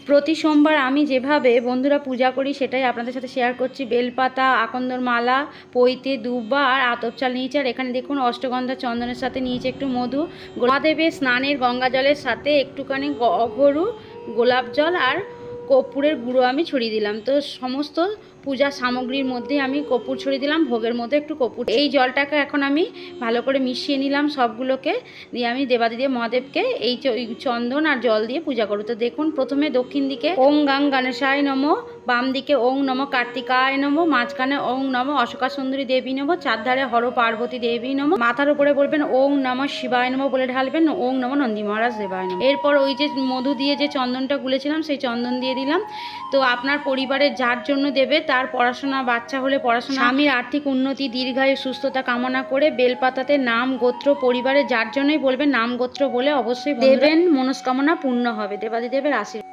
প্রতি সোমবার আমি যেভাবে বন্ধুরা পূজা করি সেটাই আপনাদের সাথে শেয়ার করছি। বেলপাতা, আকন্দর মালা, পৈতে, দুব্বা আর আতপ চাল নিয়েছি। আর এখানে দেখুন অষ্টগন্ধা চন্দনের সাথে নিয়েছি একটু মধু। মহাদেবের স্নানের গঙ্গা জলের সাথে একটুখানি অঘরু, গোলাপ জল আর কর্পূরের গুঁড়ো আমি ছড়িয়ে দিলাম। তো সমস্ত পূজার সামগ্রীর মধ্যে আমি কর্পূর ছড়িয়ে দিলাম, ভোগের মধ্যে একটু কর্পূর। এই জলটাকে এখন আমি ভালো করে মিশিয়ে নিলাম সবগুলোকে, দিয়ে আমি দেবাদিদেব মহাদেবকে এই চন্দন আর জল দিয়ে পূজা করব। তো দেখুন প্রথমে দক্ষিণ দিকে ওং গাং গণেশায় নমঃ, বাম দিকে ওং নমঃ কার্তিকায় নমঃ, মাঝখানে ওং নমঃ অশোকা সুন্দরী দেবী নমঃ, চারধারে হর পার্বতী দেবী নমঃ, মাথার উপরে বলবেন ওং নমঃ শিবায় নমঃ বলে ঢালবেন, ওং নমঃ নন্দী মহারাজ দেবায় নমঃ। এরপর ওই যে মধু দিয়ে যে চন্দনটা গুলেছিলাম সেই চন্দন দিয়ে দিলাম। তো আপনার পরিবারের যার জন্য দেবে তার পড়াশোনা, বাচ্চা হলে পড়াশোনা, স্বামীর আর্থিক উন্নতি, দীর্ঘায়ু, সুস্থতা কামনা করে বেলপাতাতে নাম গোত্র, পরিবারের যার জন্যই বলবেন নাম গোত্র বলে অবশ্যই দেবেন, মনস্কামনা পূর্ণ হবে, দেবাদিদেবের আশীর্বাদ।